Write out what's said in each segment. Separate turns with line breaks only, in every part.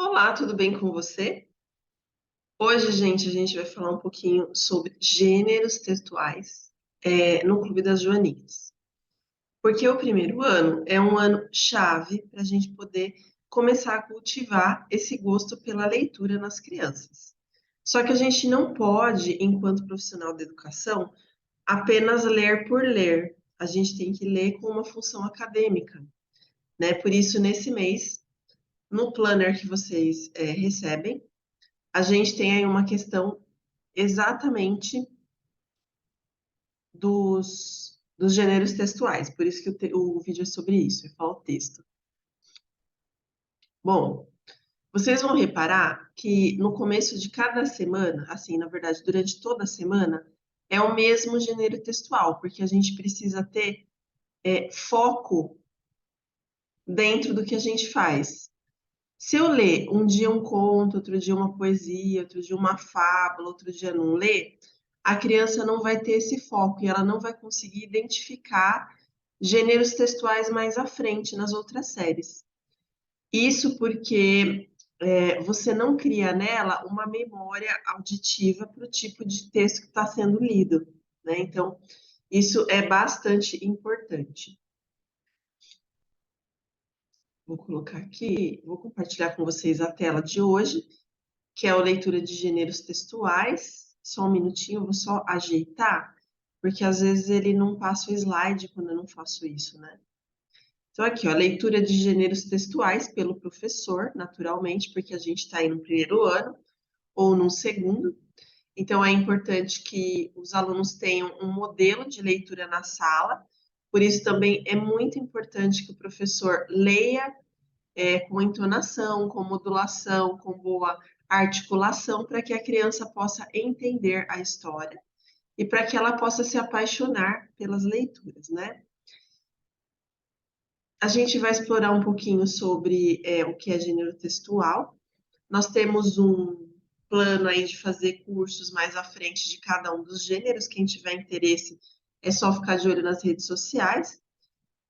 Olá, tudo bem com você? Hoje, gente, a gente vai falar um pouquinho sobre gêneros textuais, no Clube das Joaninhas. Porque o primeiro ano é um ano chave para a gente poder começar a cultivar esse gosto pela leitura nas crianças. Só que a gente não pode, enquanto profissional da educação, apenas ler por ler. A gente tem que ler com uma função acadêmica, né? Por isso, nesse mês, no planner que vocês recebem, a gente tem aí uma questão exatamente dos gêneros textuais, por isso que o vídeo é sobre isso, eu falo texto. Bom, vocês vão reparar que no começo de cada semana, assim, na verdade, durante toda a semana, é o mesmo gênero textual, porque a gente precisa ter foco dentro do que a gente faz. Se eu ler um dia um conto, outro dia uma poesia, outro dia uma fábula, outro dia não ler, a criança não vai ter esse foco e ela não vai conseguir identificar gêneros textuais mais à frente nas outras séries. Isso porque você não cria nela uma memória auditiva para o tipo de texto que está sendo lido, né? Então, isso é bastante importante. Vou colocar aqui, vou compartilhar com vocês a tela de hoje, que é a leitura de gêneros textuais. Só um minutinho, eu vou só ajeitar, porque às vezes ele não passa o slide quando eu não faço isso, né? Então, aqui, ó, leitura de gêneros textuais pelo professor, naturalmente, porque a gente está aí no primeiro ano ou no segundo. Então, é importante que os alunos tenham um modelo de leitura na sala. Por isso, também é muito importante que o professor leia com entonação, com modulação, com boa articulação, para que a criança possa entender a história e para que ela possa se apaixonar pelas leituras, né? A gente vai explorar um pouquinho sobre o que é gênero textual. Nós temos um plano aí de fazer cursos mais à frente de cada um dos gêneros. Quem tiver interesse é só ficar de olho nas redes sociais,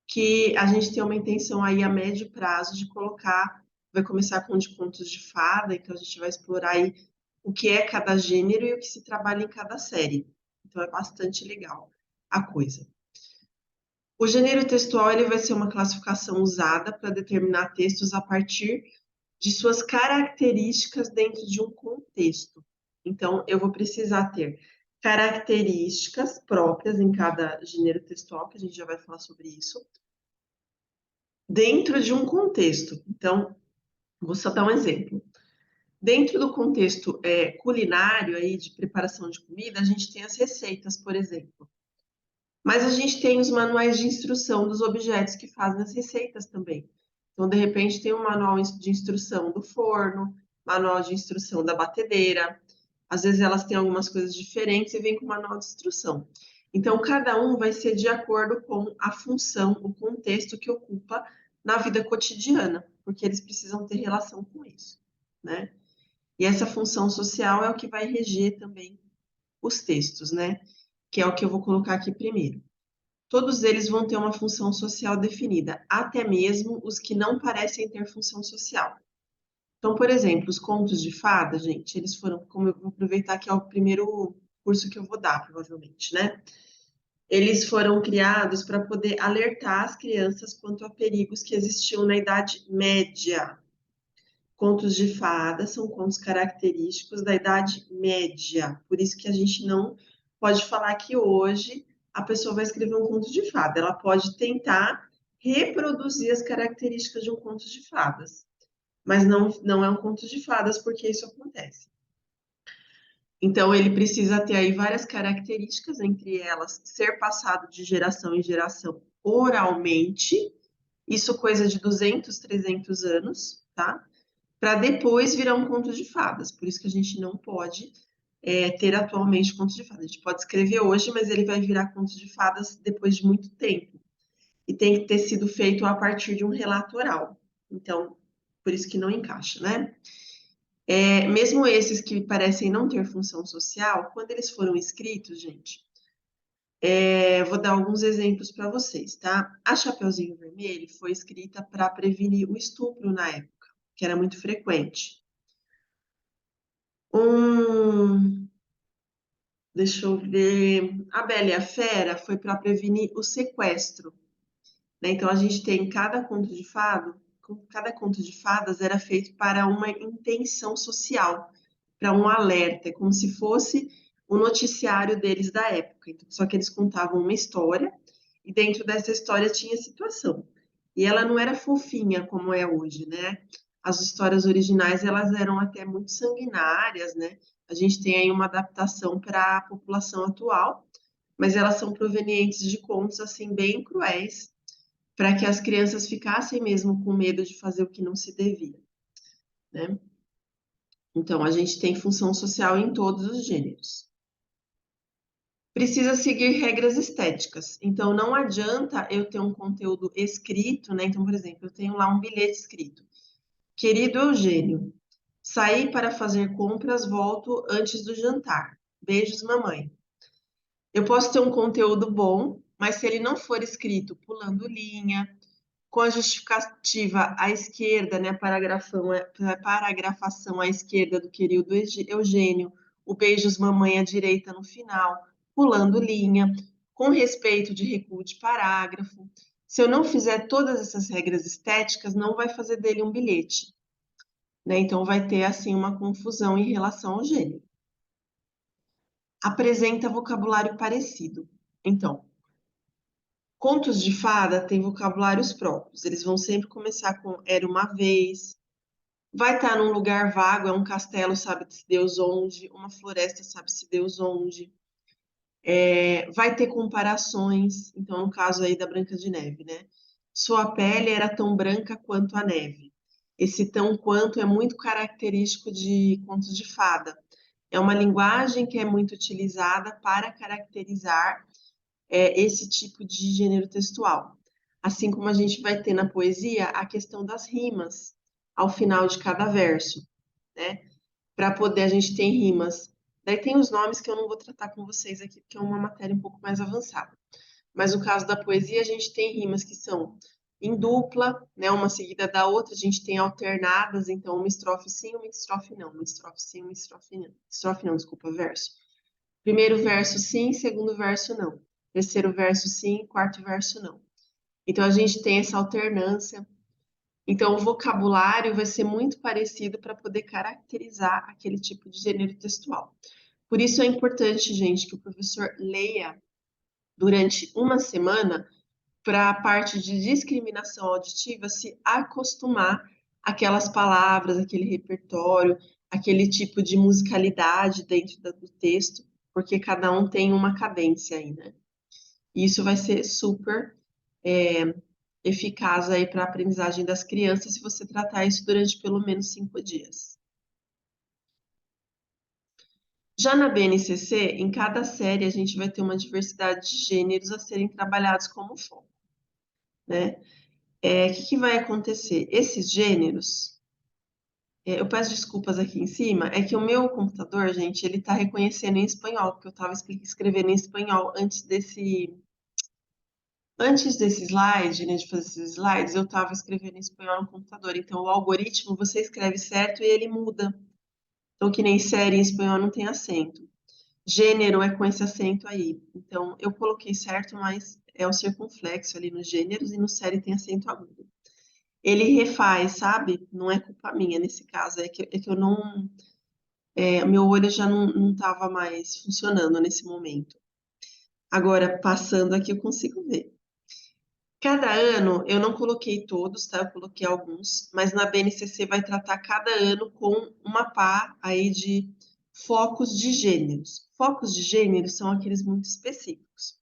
que a gente tem uma intenção aí a médio prazo de colocar, vai começar com de contos de fada, então a gente vai explorar aí o que é cada gênero e o que se trabalha em cada série. Então é bastante legal a coisa. O gênero textual ele vai ser uma classificação usada para determinar textos a partir de suas características dentro de um contexto. Então, eu vou precisar ter características próprias em cada gênero textual, que a gente já vai falar sobre isso, dentro de um contexto. Então, vou só dar um exemplo. Dentro do contexto culinário aí de preparação de comida, a gente tem as receitas, por exemplo. Mas a gente tem os manuais de instrução dos objetos que fazem as receitas também. Então, de repente, tem um manual de instrução do forno, manual de instrução da batedeira. Às vezes elas têm algumas coisas diferentes e vem com manual de instrução. Então, cada um vai ser de acordo com a função, o contexto que ocupa na vida cotidiana, porque eles precisam ter relação com isso, né? E essa função social é o que vai reger também os textos, né? Que é o que eu vou colocar aqui primeiro. Todos eles vão ter uma função social definida, até mesmo os que não parecem ter função social. Então, por exemplo, os contos de fada, gente, eles foram, como eu vou aproveitar que é o primeiro curso que eu vou dar, provavelmente, né? Eles foram criados para poder alertar as crianças quanto a perigos que existiam na Idade Média. Contos de fada são contos característicos da Idade Média, por isso que a gente não pode falar que hoje a pessoa vai escrever um conto de fada. Ela pode tentar reproduzir as características de um conto de fadas, mas não é um conto de fadas porque isso acontece. Então, ele precisa ter aí várias características, entre elas, ser passado de geração em geração oralmente, isso coisa de 200, 300 anos, tá? Para depois virar um conto de fadas. Por isso que a gente não pode ter atualmente contos de fadas. A gente pode escrever hoje, mas ele vai virar conto de fadas depois de muito tempo. E tem que ter sido feito a partir de um relato oral. Então, por isso que não encaixa, né? Mesmo esses que parecem não ter função social, quando eles foram escritos, gente, vou dar alguns exemplos para vocês, tá? A Chapeuzinho Vermelho foi escrita para prevenir o estupro na época. que era muito frequente. Deixa eu ver. A Bela e a Fera foi para prevenir o sequestro, né? Então a gente tem cada conto de fadas era feito para uma intenção social, para um alerta, como se fosse o noticiário deles da época. Então, só que eles contavam uma história e dentro dessa história tinha situação. E ela não era fofinha como é hoje, né? As histórias originais elas eram até muito sanguinárias, né? A gente tem aí uma adaptação para a população atual, mas elas são provenientes de contos assim bem cruéis, para que as crianças ficassem mesmo com medo de fazer o que não se devia, né? Então, a gente tem função social em todos os gêneros. Precisa seguir regras estéticas. Então, não adianta eu ter um conteúdo escrito, né? Então, por exemplo, eu tenho lá um bilhete escrito. Querido Eugênio, saí para fazer compras, volto antes do jantar. Beijos, mamãe. Eu posso ter um conteúdo bom, mas se ele não for escrito pulando linha, com a justificativa à esquerda, né, a paragrafação à esquerda do querido Eugênio, o beijos mamãe à direita no final, pulando linha, com respeito de recuo de parágrafo. Se eu não fizer todas essas regras estéticas, não vai fazer dele um bilhete, né? Então vai ter assim uma confusão em relação ao gênero. Apresenta vocabulário parecido. Então, contos de fada têm vocabulários próprios. Eles vão sempre começar com era uma vez, vai estar num lugar vago, é um castelo, sabe-se Deus onde, uma floresta, sabe-se Deus onde. Vai ter comparações, então no caso aí da Branca de Neve, né? Sua pele era tão branca quanto a neve. Esse tão quanto é muito característico de contos de fada. É uma linguagem que é muito utilizada para caracterizar esse tipo de gênero textual. Assim como a gente vai ter na poesia a questão das rimas ao final de cada verso, né? Para poder, a gente tem rimas. Daí tem os nomes que eu não vou tratar com vocês aqui, porque é uma matéria um pouco mais avançada. Mas no caso da poesia, a gente tem rimas que são em dupla, né? Uma seguida da outra, a gente tem alternadas, então uma estrofe sim, uma estrofe não, uma estrofe sim, uma estrofe não. Estrofe não, desculpa, verso. Primeiro verso sim, segundo verso não. Terceiro verso sim, quarto verso não. Então a gente tem essa alternância. Então o vocabulário vai ser muito parecido para poder caracterizar aquele tipo de gênero textual. Por isso é importante, gente, que o professor leia durante uma semana para a parte de discriminação auditiva se acostumar aquelas palavras, aquele repertório, aquele tipo de musicalidade dentro do texto, porque cada um tem uma cadência aí, né? E isso vai ser super eficaz aí para a aprendizagem das crianças se você tratar isso durante pelo menos 5 dias. Já na BNCC, em cada série a gente vai ter uma diversidade de gêneros a serem trabalhados como foco, né? O que vai acontecer? Esses gêneros, eu peço desculpas aqui em cima, é que o meu computador, gente, ele está reconhecendo em espanhol, porque eu estava escrevendo em espanhol antes desse slide, né, de fazer esses slides, eu estava escrevendo em espanhol no computador. Então, o algoritmo, você escreve certo e ele muda. Então, que nem série em espanhol não tem acento. Gênero é com esse acento aí. Então, eu coloquei certo, mas é o circunflexo ali nos gêneros e no série tem acento agudo. Ele refaz, sabe? Não é culpa minha nesse caso, é que eu não. Meu olho já não estava mais funcionando nesse momento. Agora, passando aqui, eu consigo ver. Cada ano, eu não coloquei todos, tá? Eu coloquei alguns, mas na BNCC vai tratar cada ano com uma pá aí de focos de gêneros. Focos de gêneros são aqueles muito específicos.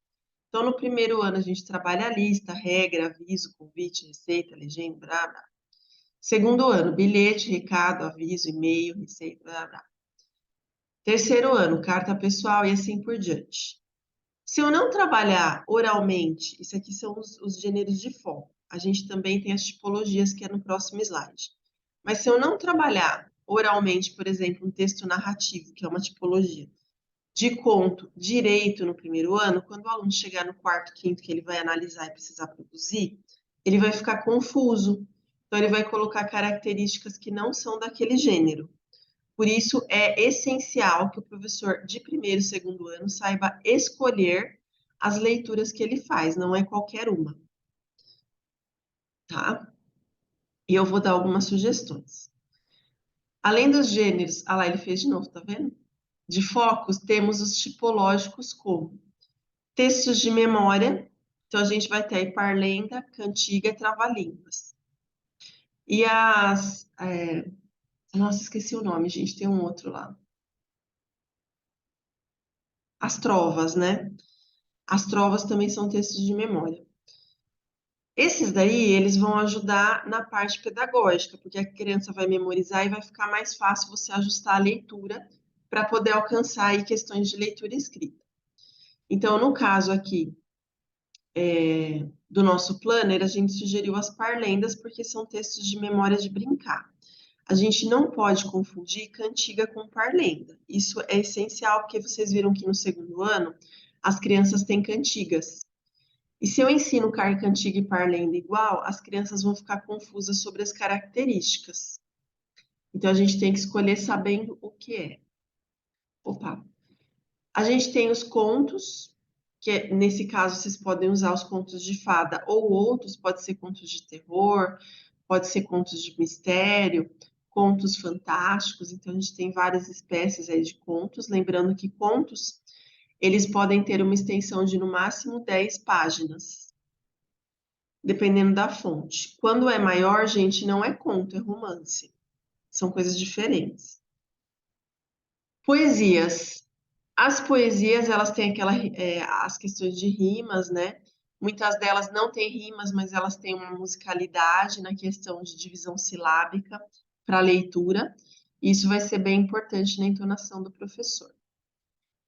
Então, no primeiro ano, a gente trabalha a lista, regra, aviso, convite, receita, legenda, blá, blá. Segundo ano, bilhete, recado, aviso, e-mail, receita, blá, blá. Terceiro ano, carta pessoal e assim por diante. Se eu não trabalhar oralmente, isso aqui são os gêneros de foco. A gente também tem as tipologias que é no próximo slide. Mas se eu não trabalhar oralmente, por exemplo, um texto narrativo, que é uma tipologia, de conto direito no primeiro ano, quando o aluno chegar no quarto, quinto, que ele vai analisar e precisar produzir, ele vai ficar confuso, Então, ele vai colocar características que não são daquele gênero. Por isso, é essencial que o professor de primeiro e segundo ano saiba escolher as leituras que ele faz, não é qualquer uma, tá? E eu vou dar algumas sugestões. Além dos gêneros, ah lá, ele fez de novo, tá vendo? De focos, temos os tipológicos como textos de memória, então a gente vai ter aí parlenda, cantiga e trava-línguas. E nossa, esqueci o nome, gente, tem um outro lá. As trovas, né? As trovas também são textos de memória. Esses daí, eles vão ajudar na parte pedagógica, porque a criança vai memorizar e vai ficar mais fácil você ajustar a leitura para poder alcançar aí questões de leitura e escrita. Então, no caso aqui do nosso planner, a gente sugeriu as parlendas, porque são textos de memória de brincar. A gente não pode confundir cantiga com parlenda. Isso é essencial, porque vocês viram que no segundo ano as crianças têm cantigas. E se eu ensino cantiga e parlenda igual, as crianças vão ficar confusas sobre as características. Então a gente tem que escolher sabendo o que é. Opa! A gente tem os contos, que nesse caso vocês podem usar os contos de fada ou outros, pode ser contos de terror, pode ser contos de mistério, contos fantásticos. Então a gente tem várias espécies aí de contos, lembrando que contos eles podem ter uma extensão de no máximo 10 páginas, dependendo da fonte. Quando é maior, gente, não é conto, é romance. São coisas diferentes. Poesias. As poesias, elas têm as questões de rimas, né? Muitas delas não têm rimas, mas elas têm uma musicalidade na questão de divisão silábica para a leitura. Isso vai ser bem importante na entonação do professor.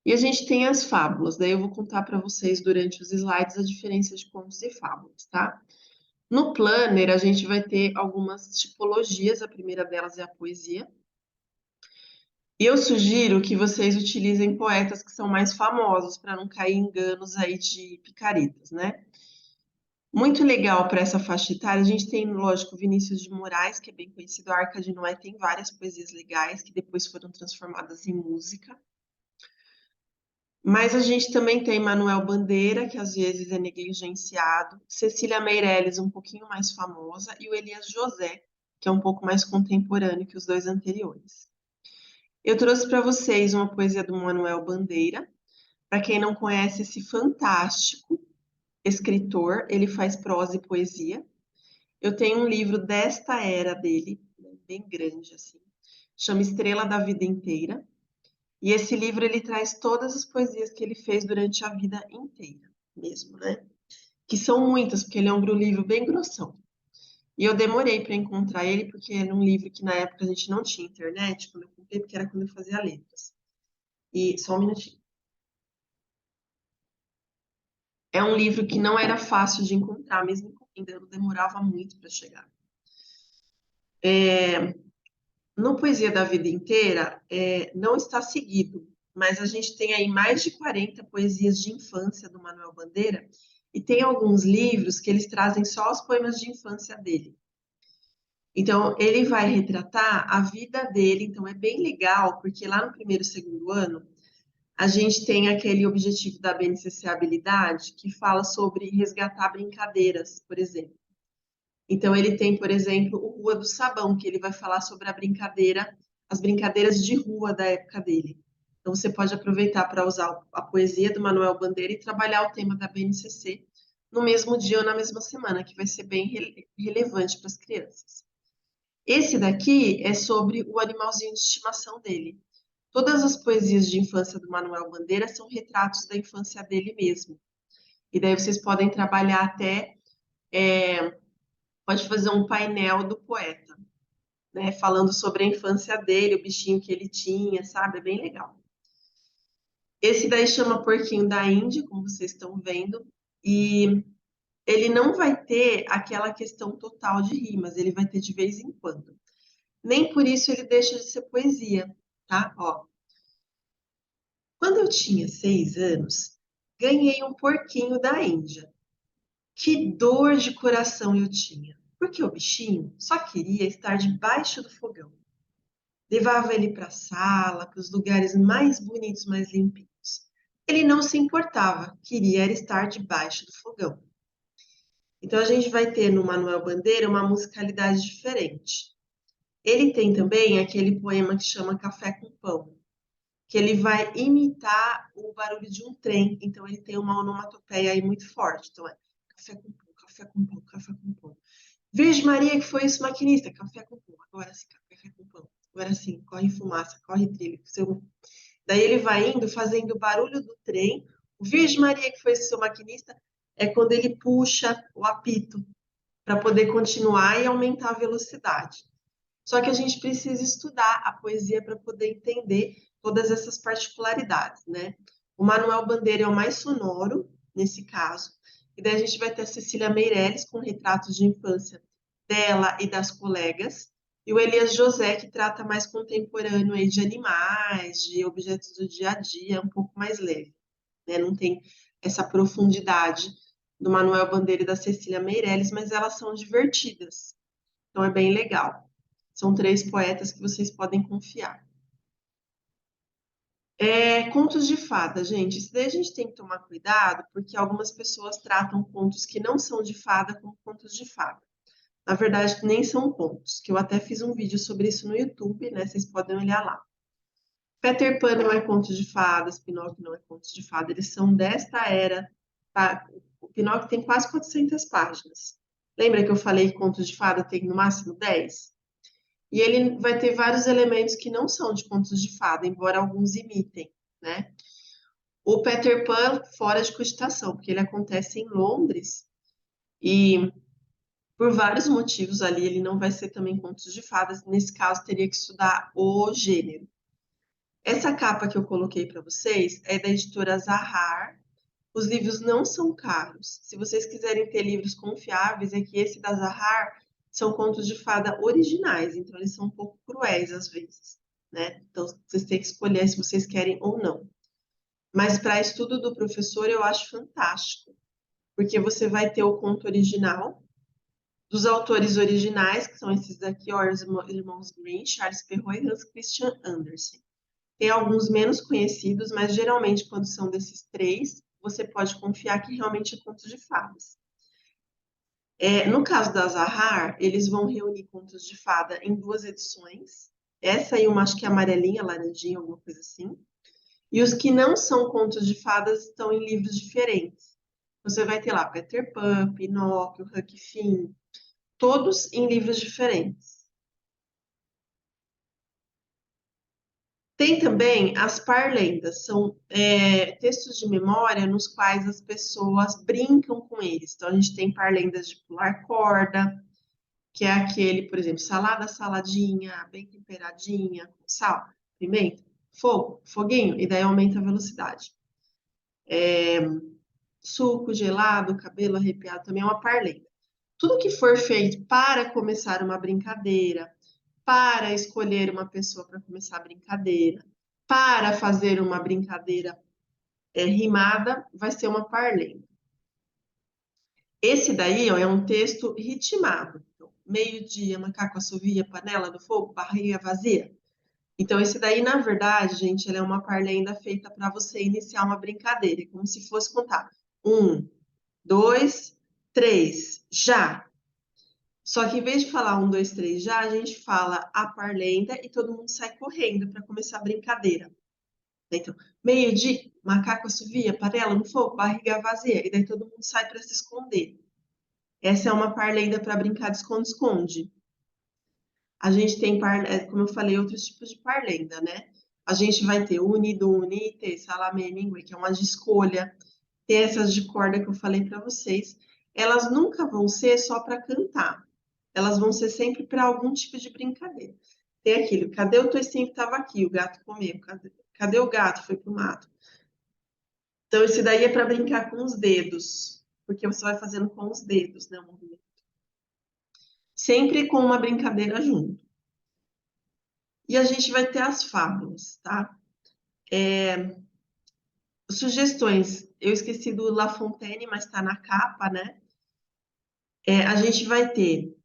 E a gente tem as fábulas, daí eu vou contar para vocês durante os slides a diferença de contos e fábulas, tá? No planner, a gente vai ter algumas tipologias, a primeira delas é a poesia. E eu sugiro que vocês utilizem poetas que são mais famosos, para não cair em enganos aí de picaretas, né? Muito legal para essa faixa etária, a gente tem, lógico, Vinícius de Moraes, que é bem conhecido, a Arca de Noé tem várias poesias legais que depois foram transformadas em música. Mas a gente também tem Manuel Bandeira, que às vezes é negligenciado, Cecília Meirelles, um pouquinho mais famosa, e o Elias José, que é um pouco mais contemporâneo que os dois anteriores. Eu trouxe para vocês uma poesia do Manuel Bandeira. Para quem não conhece esse fantástico escritor, ele faz prosa e poesia. Eu tenho um livro desta era dele, bem grande assim, chama Estrela da Vida Inteira. E esse livro ele traz todas as poesias que ele fez durante a vida inteira, mesmo, né? Que são muitas, porque ele é um livro bem grossão. E eu demorei para encontrar ele, porque era um livro que na época a gente não tinha internet, quando eu comprei, porque era quando eu fazia letras. E só um minutinho. É um livro que não era fácil de encontrar, mesmo encomendando, demorava muito para chegar. No Poesia da Vida Inteira, não está seguido, mas a gente tem aí mais de 40 poesias de infância do Manuel Bandeira, e tem alguns livros que eles trazem só os poemas de infância dele. Então, ele vai retratar a vida dele, então é bem legal, porque lá no primeiro e segundo ano, a gente tem aquele objetivo da BNCC Habilidade, que fala sobre resgatar brincadeiras, por exemplo. Então, ele tem, por exemplo, o Rua do Sabão, que ele vai falar sobre as brincadeiras de rua da época dele. Então, você pode aproveitar para usar a poesia do Manuel Bandeira e trabalhar o tema da BNCC no mesmo dia ou na mesma semana, que vai ser bem relevante para as crianças. Esse daqui é sobre o animalzinho de estimação dele. Todas as poesias de infância do Manuel Bandeira são retratos da infância dele mesmo. E daí vocês podem trabalhar até, pode fazer um painel do poeta, né? Falando sobre a infância dele, o bichinho que ele tinha, sabe? É bem legal. Esse daí chama Porquinho da Índia, como vocês estão vendo, e ele não vai ter aquela questão total de rimas, ele vai ter de vez em quando. Nem por isso ele deixa de ser poesia, tá? Ó. Quando eu tinha 6 anos, ganhei um porquinho da Índia. Que dor de coração eu tinha. porque o bichinho só queria estar debaixo do fogão. Levava ele para a sala, para os lugares mais bonitos, mais limpinhos. Ele não se importava, queria era estar debaixo do fogão. Então a gente vai ter no Manuel Bandeira uma musicalidade diferente. Ele tem também aquele poema que chama Café com Pão, que ele vai imitar o barulho de um trem. Então ele tem uma onomatopeia aí muito forte. Então é café com pão, café com pão, café com pão. Virgem Maria, que foi isso, maquinista, café com pão. Agora sim, café com pão. Agora sim, corre fumaça, corre trilho. Daí ele vai indo, fazendo o barulho do trem. O Virgem Maria, que foi esse seu maquinista, é quando ele puxa o apito para poder continuar e aumentar a velocidade. Só que a gente precisa estudar a poesia para poder entender todas essas particularidades, né? O Manuel Bandeira é o mais sonoro, nesse caso, e daí a gente vai ter a Cecília Meirelles com retratos de infância dela e das colegas, e o Elias José, que trata mais contemporâneo aí de animais, de objetos do dia a dia, um pouco mais leve, né? Não tem essa profundidade do Manuel Bandeira e da Cecília Meirelles, mas elas são divertidas, então é bem legal. São três poetas que vocês podem confiar. Contos de fada, gente. Isso daí a gente tem que tomar cuidado, porque algumas pessoas tratam contos que não são de fada como contos de fada. Na verdade, nem são contos, que eu até fiz um vídeo sobre isso no YouTube, né? Vocês podem olhar lá. Peter Pan não é conto de fadas, Pinóquio não é conto de fada, eles são desta era. Tá? O Pinóquio tem quase 400 páginas. Lembra que eu falei que contos de fada tem no máximo 10? E ele vai ter vários elementos que não são de contos de fada, embora alguns imitem, né? O Peter Pan fora de cogitação, porque ele acontece em Londres e por vários motivos ali ele não vai ser também contos de fadas. Nesse caso, teria que estudar o gênero. Essa capa que eu coloquei para vocês é da editora Zahar. Os livros não são caros. Se vocês quiserem ter livros confiáveis, é que esse da Zahar são contos de fada originais, então eles são um pouco cruéis às vezes, né? Então vocês têm que escolher se vocês querem ou não. Mas para estudo do professor eu acho fantástico, porque você vai ter o conto original dos autores originais, que são esses daqui, ó, os irmãos Green, Charles Perrault e Hans Christian Andersen. Tem alguns menos conhecidos, mas geralmente quando são desses três, você pode confiar que realmente é contos de fadas. No caso da Zahar, eles vão reunir contos de fada em duas edições. Essa aí, uma acho que é amarelinha, laranjinha, alguma coisa assim. E os que não são contos de fadas estão em livros diferentes. Você vai ter lá Peter Pan, Pinóquio, Huck Finn, todos em livros diferentes. Tem também as parlendas, são textos de memória nos quais as pessoas brincam com eles. Então, a gente tem parlendas de pular corda, que é aquele, por exemplo, salada, saladinha, bem temperadinha, com sal, pimenta, fogo, foguinho, e daí aumenta a velocidade. Suco gelado, cabelo arrepiado, também é uma parlenda. Tudo que for feito para começar uma brincadeira, para escolher uma pessoa para começar a brincadeira, para fazer uma brincadeira rimada, vai ser uma parlenda. Esse daí, ó, é um texto ritmado. Então, meio-dia, macaco assovia, panela do fogo, barriga vazia. Então, esse daí, na verdade, gente, ele é uma parlenda feita para você iniciar uma brincadeira, é como se fosse contar. 1, 2, 3, já! Só que em vez de falar 1, 2, 3, já, a gente fala a parlenda e todo mundo sai correndo para começar a brincadeira. Então, meio-dia, macaco assovia, panela no fogo, barriga vazia. E daí todo mundo sai para se esconder. Essa é uma parlenda para brincar de esconde-esconde. A gente tem, como eu falei, outros tipos de parlenda, né? A gente vai ter unido, unite, salamé, mingue, que é uma de escolha. Tem essas de corda que eu falei para vocês. Elas nunca vão ser só para cantar. Elas vão ser sempre para algum tipo de brincadeira. Tem aquilo, cadê o toicinho que estava aqui? O gato comeu. Cadê o gato? Foi pro mato. Então, esse daí é para brincar com os dedos, porque você vai fazendo com os dedos, né, o movimento. Sempre com uma brincadeira junto. E a gente vai ter as fábulas, tá? Sugestões. Eu esqueci do La Fontaine, mas está na capa, né? A gente vai ter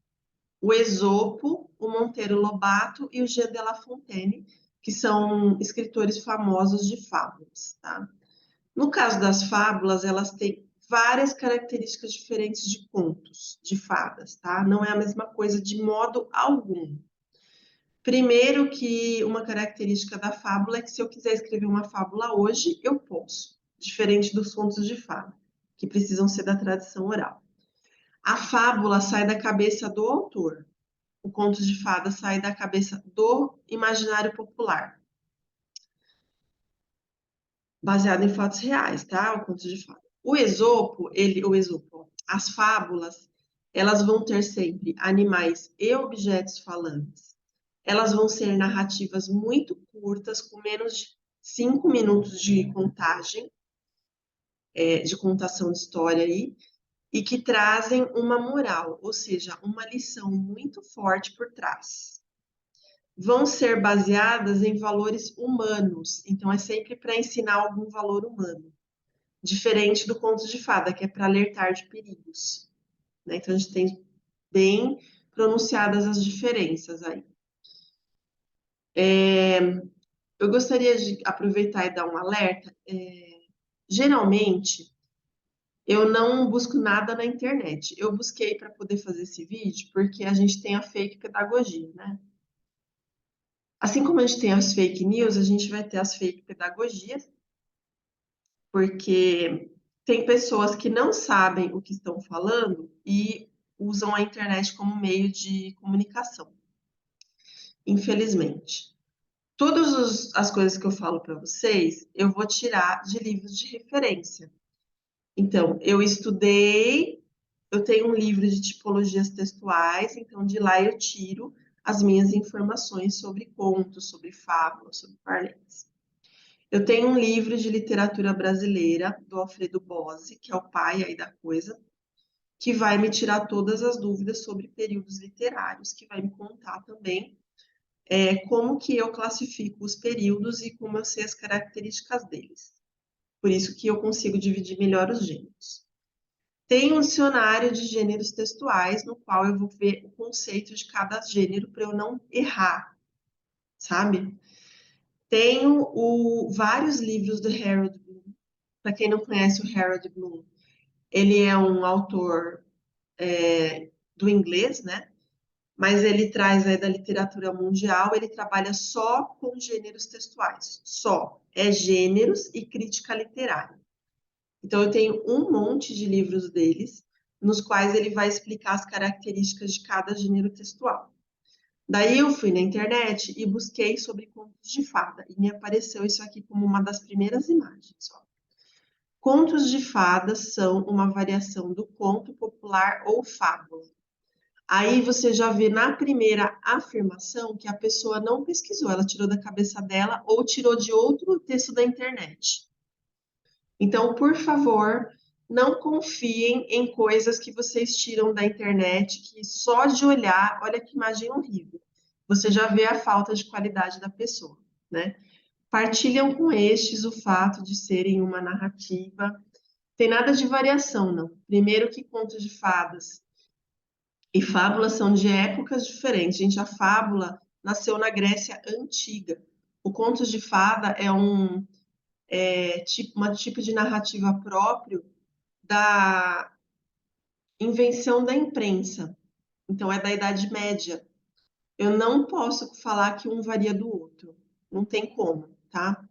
o Esopo, o Monteiro Lobato e o Jean de La Fontaine, que são escritores famosos de fábulas, tá? No caso das fábulas, elas têm várias características diferentes de contos, de fadas, tá? Não é a mesma coisa de modo algum. Primeiro que uma característica da fábula é que se eu quiser escrever uma fábula hoje, eu posso, diferente dos contos de fada, que precisam ser da tradição oral. A fábula sai da cabeça do autor, o conto de fada sai da cabeça do imaginário popular, baseado em fatos reais, tá? O conto de fada. As fábulas, elas vão ter sempre animais e objetos falantes. Elas vão ser narrativas muito curtas, com menos de 5 minutos de contagem, de contação de história aí, e que trazem uma moral, ou seja, uma lição muito forte por trás. Vão ser baseadas em valores humanos, então é sempre para ensinar algum valor humano, diferente do conto de fada, que é para alertar de perigos, né? Então a gente tem bem pronunciadas as diferenças aí. Eu gostaria de aproveitar e dar um alerta. Geralmente, eu não busco nada na internet. Eu busquei para poder fazer esse vídeo porque a gente tem a fake pedagogia, né? Assim como a gente tem as fake news, a gente vai ter as fake pedagogias, porque tem pessoas que não sabem o que estão falando e usam a internet como meio de comunicação, infelizmente. Todas as coisas que eu falo para vocês, eu vou tirar de livros de referência. Então, eu tenho um livro de tipologias textuais, então de lá eu tiro as minhas informações sobre contos, sobre fábulas, sobre parlentes. Eu tenho um livro de literatura brasileira, do Alfredo Bose, que é o pai aí da coisa, que vai me tirar todas as dúvidas sobre períodos literários, que vai me contar também como que eu classifico os períodos e como eu sei as características deles. Por isso que eu consigo dividir melhor os gêneros. Tem um dicionário de gêneros textuais, no qual eu vou ver o conceito de cada gênero para eu não errar, sabe? Tenho vários livros do Harold Bloom. Para quem não conhece o Harold Bloom, ele é um autor do inglês, né? Mas ele traz aí da literatura mundial, ele trabalha só com gêneros textuais, só. É gêneros e crítica literária. Então, eu tenho um monte de livros deles, nos quais ele vai explicar as características de cada gênero textual. Daí eu fui na internet e busquei sobre contos de fada, e me apareceu isso aqui como uma das primeiras imagens. Ó. Contos de fadas são uma variação do conto popular ou fábula. Aí você já vê na primeira afirmação que a pessoa não pesquisou, ela tirou da cabeça dela ou tirou de outro texto da internet. Então, por favor, não confiem em coisas que vocês tiram da internet, que só de olhar, olha que imagem horrível. Você já vê a falta de qualidade da pessoa, né? Partilham com estes o fato de serem uma narrativa. Tem nada de variação, não. Primeiro que contos de fadas e fábulas são de épocas diferentes. Gente, a fábula nasceu na Grécia Antiga. O conto de fada é um tipo de narrativa próprio da invenção da imprensa. Então, é da Idade Média. Eu não posso falar que um varia do outro. Não tem como, tá?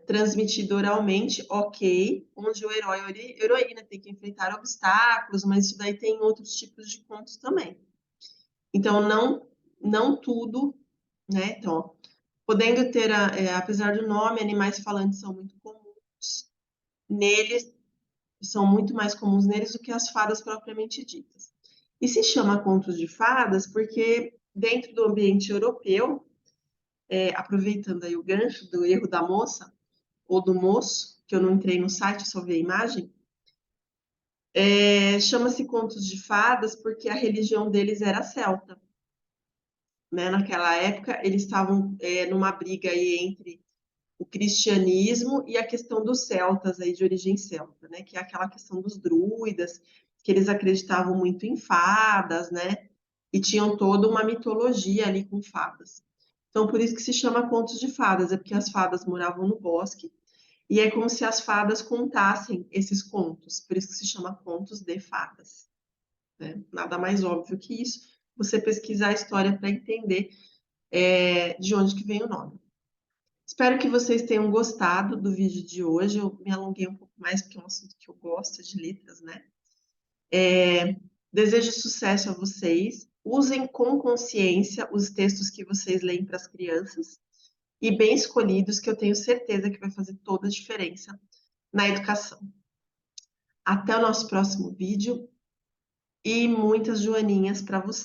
Transmitido oralmente, ok, onde o herói e a heroína tem que enfrentar obstáculos, mas isso daí tem outros tipos de contos também. Então, não tudo, né? Então, podendo ter, apesar do nome, animais falantes são muito comuns, neles são muito mais comuns neles do que as fadas propriamente ditas. E se chama contos de fadas porque dentro do ambiente europeu, aproveitando aí o gancho do erro da moça ou do moço, que eu não entrei no site, só vi a imagem, chama-se contos de fadas porque a religião deles era celta. Né? Naquela época, eles estavam numa briga aí entre o cristianismo e a questão dos celtas aí de origem celta, né? Que é aquela questão dos druidas, que eles acreditavam muito em fadas, né? e tinham toda uma mitologia ali com fadas. Então, por isso que se chama contos de fadas, é porque as fadas moravam no bosque, e é como se as fadas contassem esses contos, por isso que se chama contos de fadas, né? Nada mais óbvio que isso, você pesquisar a história para entender de onde que vem o nome. Espero que vocês tenham gostado do vídeo de hoje. Eu me alonguei um pouco mais porque é um assunto que eu gosto de letras, né? Desejo sucesso a vocês. Usem com consciência os textos que vocês leem para as crianças e bem escolhidos, que eu tenho certeza que vai fazer toda a diferença na educação. Até o nosso próximo vídeo e muitas joaninhas para vocês.